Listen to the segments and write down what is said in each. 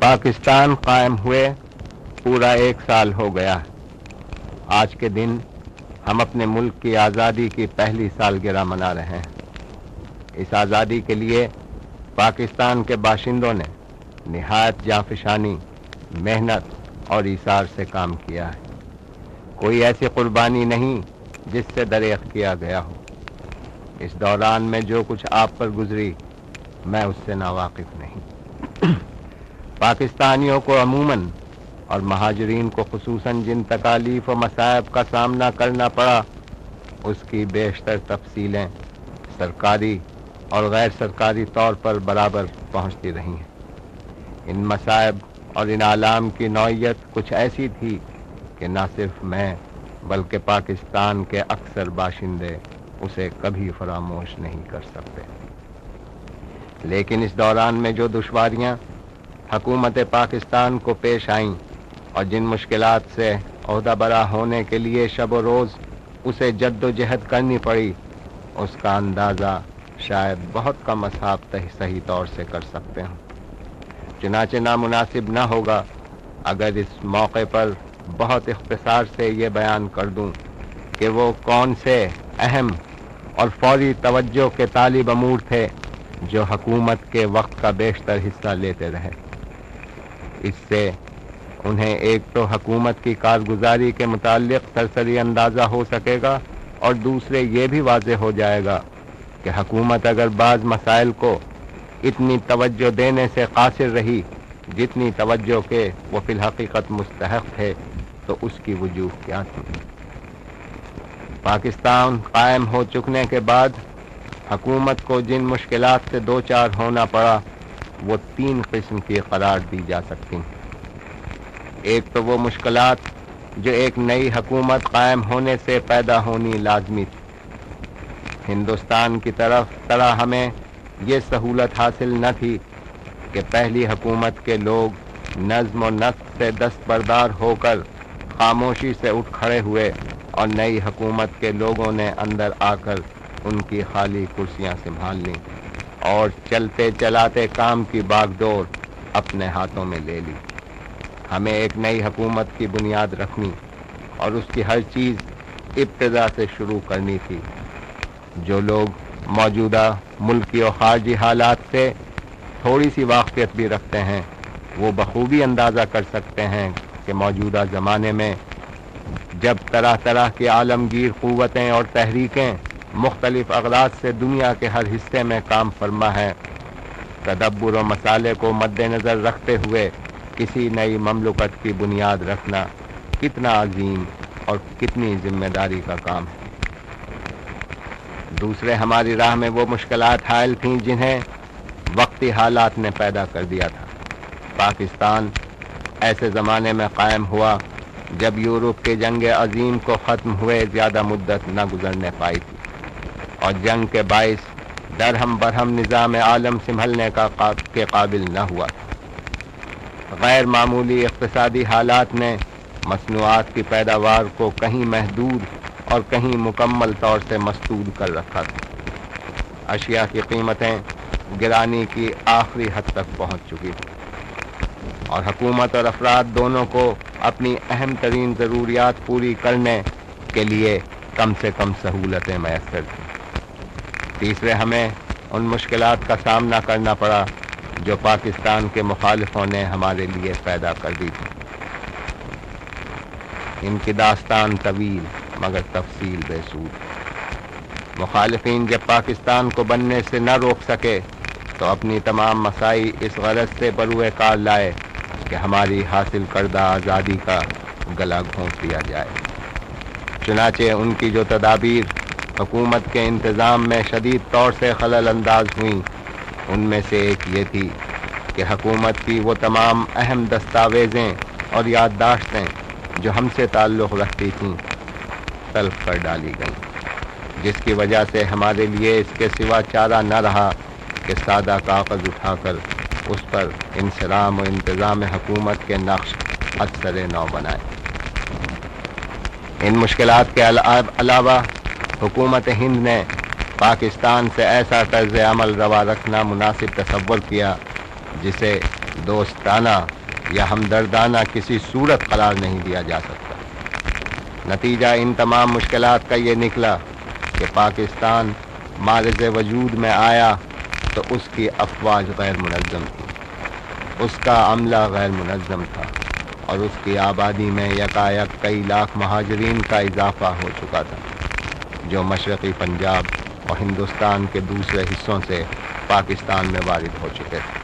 پاکستان قائم ہوئے پورا 1 سال ہو گیا۔ آج کے دن ہم اپنے ملک کی آزادی کی پہلی سالگرہ منا رہے ہیں۔ اس آزادی کے لیے پاکستان کے باشندوں نے نہایت جانفشانی، محنت اور ایثار سے کام کیا ہے۔ کوئی ایسی قربانی نہیں جس سے دریغ کیا گیا ہو۔ اس دوران میں جو کچھ آپ پر گزری میں اس سے ناواقف نہیں۔ پاکستانیوں کو عموماً اور مہاجرین کو خصوصاً جن تکالیف و مصائب کا سامنا کرنا پڑا، اس کی بیشتر تفصیلیں سرکاری اور غیر سرکاری طور پر برابر پہنچتی رہی ہیں۔ ان مصائب اور ان آلام کی نوعیت کچھ ایسی تھی کہ نہ صرف میں بلکہ پاکستان کے اکثر باشندے اسے کبھی فراموش نہیں کر سکتے۔ لیکن اس دوران میں جو دشواریاں حکومت پاکستان کو پیش آئیں اور جن مشکلات سے عہدہ برا ہونے کے لیے شب و روز اسے جد و جہد کرنی پڑی، اس کا اندازہ شاید بہت کم اصحاب صحیح طور سے کر سکتے ہیں۔ چنانچہ نامناسب نہ ہوگا اگر اس موقع پر بہت اختصار سے یہ بیان کر دوں کہ وہ کون سے اہم اور فوری توجہ کے طالب امور تھے جو حکومت کے وقت کا بیشتر حصہ لیتے رہے۔ اس سے انہیں ایک تو حکومت کی کارگزاری کے متعلق سرسری اندازہ ہو سکے گا، اور دوسرے یہ بھی واضح ہو جائے گا کہ حکومت اگر بعض مسائل کو اتنی توجہ دینے سے قاصر رہی جتنی توجہ کے وہ فی الحقیقت مستحق تھے، تو اس کی وجوہ کیا تھی۔ پاکستان قائم ہو چکنے کے بعد حکومت کو جن مشکلات سے دوچار ہونا پڑا وہ 3 قسم کی قرار دی جا سکتی ہیں۔ ایک تو وہ مشکلات جو ایک نئی حکومت قائم ہونے سے پیدا ہونی لازمی تھی۔ ہندوستان کی طرح ہمیں یہ سہولت حاصل نہ تھی کہ پہلی حکومت کے لوگ نظم و نسق سے دستبردار ہو کر خاموشی سے اٹھ کھڑے ہوئے اور نئی حکومت کے لوگوں نے اندر آ کر ان کی خالی کرسیاں سنبھال لیں اور چلتے چلاتے کام کی باغ ڈور اپنے ہاتھوں میں لے لی۔ ہمیں ایک نئی حکومت کی بنیاد رکھنی اور اس کی ہر چیز ابتدا سے شروع کرنی تھی۔ جو لوگ موجودہ ملکی اور خارجی حالات سے تھوڑی سی واقفیت بھی رکھتے ہیں، وہ بخوبی اندازہ کر سکتے ہیں کہ موجودہ زمانے میں جب طرح طرح کی عالمگیر قوتیں اور تحریکیں مختلف اغراض سے دنیا کے ہر حصے میں کام فرما ہے، تدبر و مسالے کو مد نظر رکھتے ہوئے کسی نئی مملکت کی بنیاد رکھنا کتنا عظیم اور کتنی ذمہ داری کا کام ہے۔ دوسرے ہماری راہ میں وہ مشکلات حائل تھیں جنہیں وقتی حالات نے پیدا کر دیا تھا۔ پاکستان ایسے زمانے میں قائم ہوا جب یورپ کے جنگ عظیم کو ختم ہوئے زیادہ مدت نہ گزرنے پائی تھی، اور جنگ کے باعث درہم برہم نظام عالم سنبھلنے کے قابل نہ ہوا تھا۔ غیر معمولی اقتصادی حالات نے مصنوعات کی پیداوار کو کہیں محدود اور کہیں مکمل طور سے مسدود کر رکھا تھا۔ اشیاء کی قیمتیں گرانی کی آخری حد تک پہنچ چکی تھی، اور حکومت اور افراد دونوں کو اپنی اہم ترین ضروریات پوری کرنے کے لیے کم سے کم سہولتیں میسر تھیں۔ تیسرے ہمیں ان مشکلات کا سامنا کرنا پڑا جو پاکستان کے مخالفوں نے ہمارے لیے پیدا کر دی تھی۔ ان کی داستان طویل مگر تفصیل بے سود۔ مخالفین جب پاکستان کو بننے سے نہ روک سکے تو اپنی تمام مساعی اس غرض سے بروئے کار لائے کہ ہماری حاصل کردہ آزادی کا گلا گھونٹ دیا جائے۔ چنانچہ ان کی جو تدابیر حکومت کے انتظام میں شدید طور سے خلل انداز ہوئیں، ان میں سے ایک یہ تھی کہ حکومت کی وہ تمام اہم دستاویزیں اور یادداشتیں جو ہم سے تعلق رکھتی تھیں تلف کر ڈالی گئیں، جس کی وجہ سے ہمارے لیے اس کے سوا چارہ نہ رہا کہ سادہ کاغذ اٹھا کر اس پر انصرام و انتظام حکومت کے نقش اثر نو بنائے۔ ان مشکلات کے علاوہ حکومت ہند نے پاکستان سے ایسا طرز عمل روا رکھنا مناسب تصور کیا جسے دوستانہ یا ہمدردانہ کسی صورت قرار نہیں دیا جا سکتا۔ نتیجہ ان تمام مشکلات کا یہ نکلا کہ پاکستان معرض وجود میں آیا تو اس کی افواج غیر منظم تھی، اس کا عملہ غیر منظم تھا، اور اس کی آبادی میں یکایک کئی لاکھ مہاجرین کا اضافہ ہو چکا تھا، جو مشرقی پنجاب اور ہندوستان کے دوسرے حصوں سے پاکستان میں وارد ہو چکے تھے،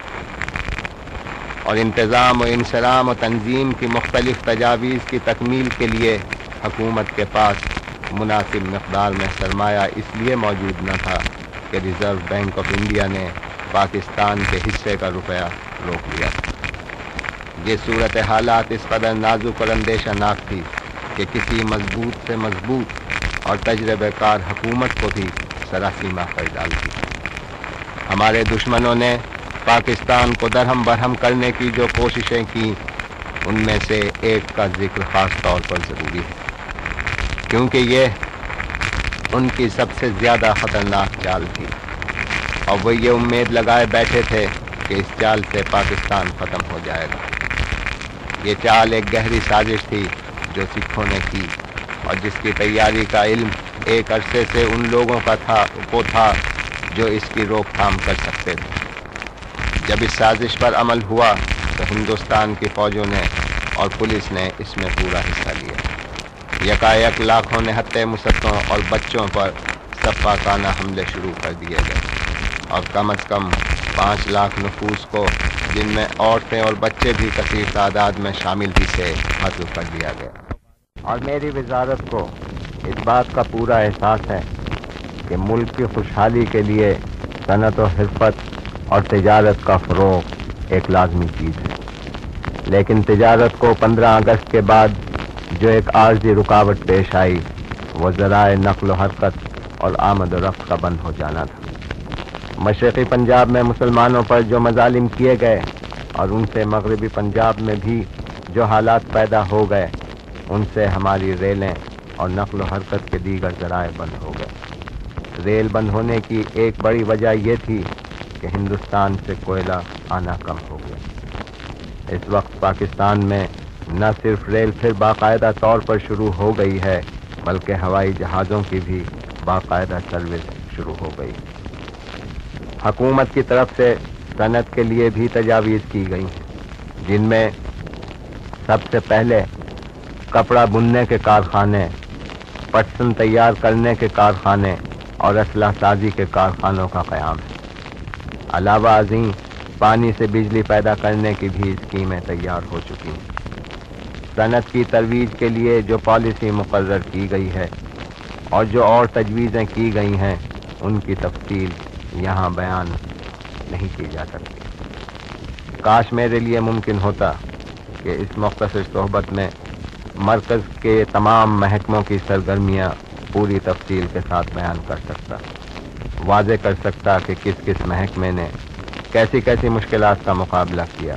اور انتظام و انصرام و تنظیم کی مختلف تجاویز کی تکمیل کے لیے حکومت کے پاس مناسب مقدار میں سرمایہ اس لیے موجود نہ تھا کہ ریزرو بینک آف انڈیا نے پاکستان کے حصے کا روپیہ روک لیا تھا۔ یہ صورت حالات اس قدر نازک اور اندیشہ ناک تھی کہ کسی مضبوط سے مضبوط اور تجربہ کار حکومت کو بھی سراسیمہ کر ڈالتی۔ ہمارے دشمنوں نے پاکستان کو درہم برہم کرنے کی جو کوششیں کی، ان میں سے ایک کا ذکر خاص طور پر ضروری ہے، کیونکہ یہ ان کی سب سے زیادہ خطرناک چال تھی، اور وہ یہ امید لگائے بیٹھے تھے کہ اس چال سے پاکستان ختم ہو جائے گا۔ یہ چال ایک گہری سازش تھی جو سکھوں نے کی، اور جس کی تیاری کا علم ایک عرصے سے ان لوگوں کا تھا جو اس کی روک تھام کر سکتے تھے۔ جب اس سازش پر عمل ہوا تو ہندوستان کی فوجوں نے اور پولیس نے اس میں پورا حصہ لیا۔ یکایک لاکھوں نہتے مسلطوں اور بچوں پر سفاکانہ حملے شروع کر دیے گئے، اور کم از کم 5 لاکھ نفوس کو، جن میں عورتیں اور بچے بھی کثیر تعداد میں شامل بھی تھے، قتل کر دیا گیا۔ اور میری وزارت کو اس بات کا پورا احساس ہے کہ ملک کی خوشحالی کے لیے صنعت و حرفت اور تجارت کا فروغ ایک لازمی چیز ہے، لیکن تجارت کو 15 اگست کے بعد جو ایک عارضی رکاوٹ پیش آئی، وہ ذرائع نقل و حرکت اور آمد و رفت کا بند ہو جانا تھا۔ مشرقی پنجاب میں مسلمانوں پر جو مظالم کیے گئے، اور ان سے مغربی پنجاب میں بھی جو حالات پیدا ہو گئے، ان سے ہماری ریلیں اور نقل و حرکت کے دیگر ذرائع بند ہو گئے۔ ریل بند ہونے کی ایک بڑی وجہ یہ تھی کہ ہندوستان سے کوئلہ آنا کم ہو گیا۔ اس وقت پاکستان میں نہ صرف ریل پھر باقاعدہ طور پر شروع ہو گئی ہے، بلکہ ہوائی جہازوں کی بھی باقاعدہ سروس شروع ہو گئی۔ حکومت کی طرف سے صنعت کے لیے بھی تجاویز کی گئی ہیں، جن میں سب سے پہلے کپڑا بننے کے کارخانے، پٹسن تیار کرنے کے کارخانے اور اسلحہ سازی کے کارخانوں کا قیام ہے۔ علاوہ ازیں پانی سے بجلی پیدا کرنے کی بھی اسکیمیں تیار ہو چکی ہیں۔ صنعت کی ترویج کے لیے جو پالیسی مقرر کی گئی ہے اور جو اور تجویزیں کی گئی ہیں، ان کی تفصیل یہاں بیان نہیں کی جا سکتی۔ کاش میرے لیے ممکن ہوتا کہ اس مختصر صحبت میں مرکز کے تمام محکموں کی سرگرمیاں پوری تفصیل کے ساتھ بیان کر سکتا، واضح کر سکتا کہ کس کس محکمے نے کیسی کیسی مشکلات کا مقابلہ کیا،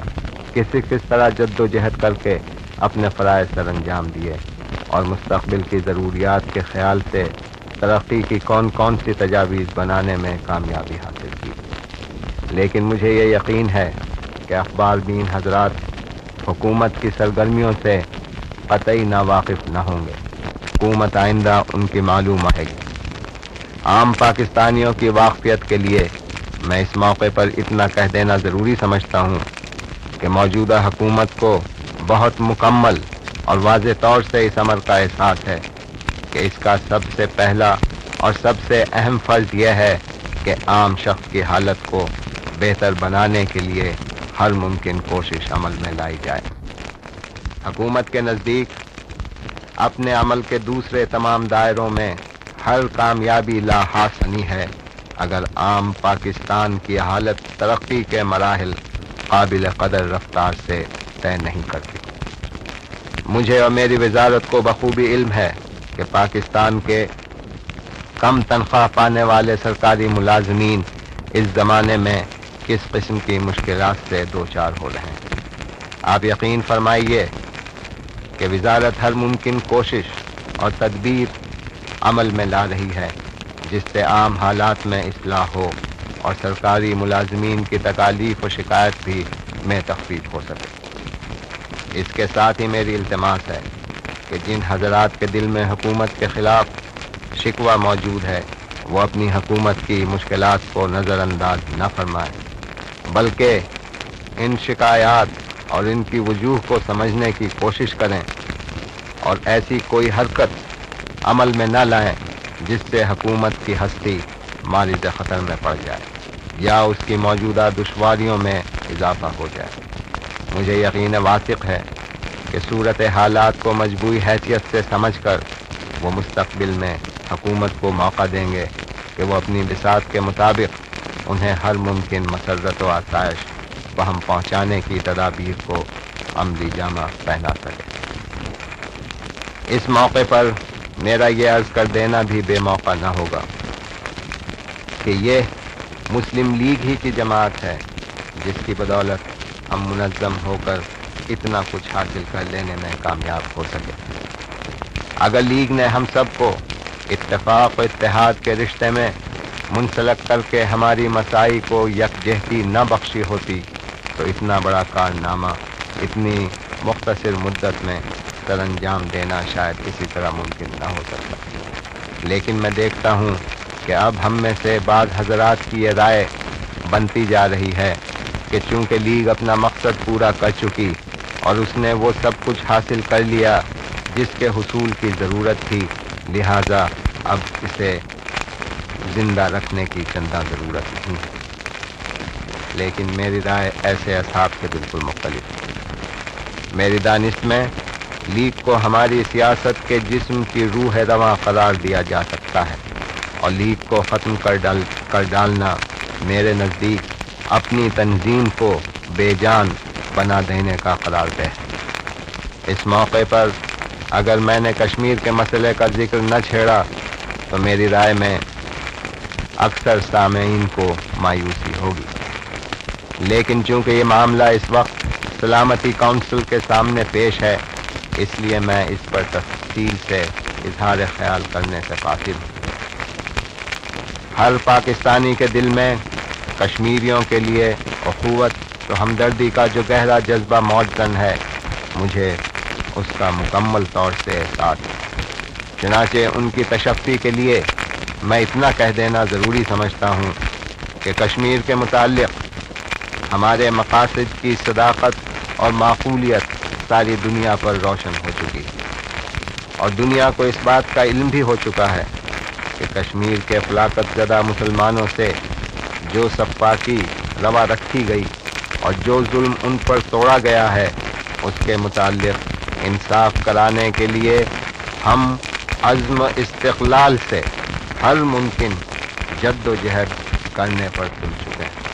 کس طرح جد و جہد کر کے اپنے فرائض سر انجام دیے، اور مستقبل کی ضروریات کے خیال سے ترقی کی کون کون سی تجاویز بنانے میں کامیابی حاصل کی۔ لیکن مجھے یہ یقین ہے کہ اخبار بین حضرات حکومت کی سرگرمیوں سے قطعی ناواقف نہ ہوں گے۔ حکومت آئندہ ان کی معلوم ہے گی۔ عام پاکستانیوں کی واقفیت کے لیے میں اس موقع پر اتنا کہہ دینا ضروری سمجھتا ہوں کہ موجودہ حکومت کو بہت مکمل اور واضح طور سے اس امر کا احساس ہے کہ اس کا سب سے پہلا اور سب سے اہم فرض یہ ہے کہ عام شخص کی حالت کو بہتر بنانے کے لیے ہر ممکن کوشش عمل میں لائی جائے۔ حکومت کے نزدیک اپنے عمل کے دوسرے تمام دائروں میں ہر کامیابی لا حاصنی ہے اگر عام پاکستان کی حالت ترقی کے مراحل قابل قدر رفتار سے طے نہیں کرتی۔ مجھے اور میری وزارت کو بخوبی علم ہے کہ پاکستان کے کم تنخواہ پانے والے سرکاری ملازمین اس زمانے میں کس قسم کی مشکلات سے دوچار ہو رہے ہیں۔ آپ یقین فرمائیے کہ وزارت ہر ممکن کوشش اور تدبیر عمل میں لا رہی ہے جس سے عام حالات میں اصلاح ہو اور سرکاری ملازمین کی تکالیف و شکایت بھی میں تخفیف ہو سکے۔ اس کے ساتھ ہی میری التماس ہے کہ جن حضرات کے دل میں حکومت کے خلاف شکوہ موجود ہے وہ اپنی حکومت کی مشکلات کو نظر انداز نہ فرمائیں، بلکہ ان شکایات اور ان کی وجوہ کو سمجھنے کی کوشش کریں اور ایسی کوئی حرکت عمل میں نہ لائیں جس سے حکومت کی ہستی مارد خطر میں پڑ جائے یا اس کی موجودہ دشواریوں میں اضافہ ہو جائے۔ مجھے یقین واثق ہے کہ صورت حالات کو مجموعی حیثیت سے سمجھ کر وہ مستقبل میں حکومت کو موقع دیں گے کہ وہ اپنی بساط کے مطابق انہیں ہر ممکن مسرت و آسائش فہم پہنچانے کی تدابیر کو عملی جامہ پہنا سکے۔ اس موقع پر میرا یہ عرض کر دینا بھی بے موقع نہ ہوگا کہ یہ مسلم لیگ ہی کی جماعت ہے جس کی بدولت ہم منظم ہو کر اتنا کچھ حاصل کر لینے میں کامیاب ہو سکے۔ اگر لیگ نے ہم سب کو اتفاق و اتحاد کے رشتے میں منسلک کر کے ہماری مسائی کو یکجہتی نہ بخشی ہوتی تو اتنا بڑا کارنامہ اتنی مختصر مدت میں سر انجام دینا شاید کسی طرح ممکن نہ ہو سکتا۔ لیکن میں دیکھتا ہوں کہ اب ہم میں سے بعض حضرات کی یہ رائے بنتی جا رہی ہے کہ چونکہ لیگ اپنا مقصد پورا کر چکی اور اس نے وہ سب کچھ حاصل کر لیا جس کے حصول کی ضرورت تھی، لہٰذا اب اسے زندہ رکھنے کی چندہ ضرورت نہیں۔ لیکن میری رائے ایسے اصحاب سے بالکل مختلف ہے۔ میری دانست میں لیگ کو ہماری سیاست کے جسم کی روح رواں قرار دیا جا سکتا ہے اور لیگ کو ختم کر ڈالنا میرے نزدیک اپنی تنظیم کو بے جان بنا دینے کا قرار دے۔ اس موقع پر اگر میں نے کشمیر کے مسئلے کا ذکر نہ چھیڑا تو میری رائے میں اکثر سامعین کو مایوسی ہوگی، لیکن چونکہ یہ معاملہ اس وقت سلامتی کونسل کے سامنے پیش ہے اس لیے میں اس پر تفصیل سے اظہار خیال کرنے سے قاصر ہوں۔ ہر پاکستانی کے دل میں کشمیریوں کے لیے اخوت و ہمدردی کا جو گہرا جذبہ موجود ہے، مجھے اس کا مکمل طور سے احساس ہے۔ چنانچہ ان کی تشفی کے لیے میں اتنا کہہ دینا ضروری سمجھتا ہوں کہ کشمیر کے متعلق ہمارے مقاصد کی صداقت اور معقولیت ساری دنیا پر روشن ہو چکی اور دنیا کو اس بات کا علم بھی ہو چکا ہے کہ کشمیر کے فلاکت زدہ مسلمانوں سے جو سفاکی روا رکھی گئی اور جو ظلم ان پر توڑا گیا ہے اس کے متعلق انصاف کرانے کے لیے ہم عزم استقلال سے ہر ممکن جد و جہد کرنے پر تل چکے ہیں۔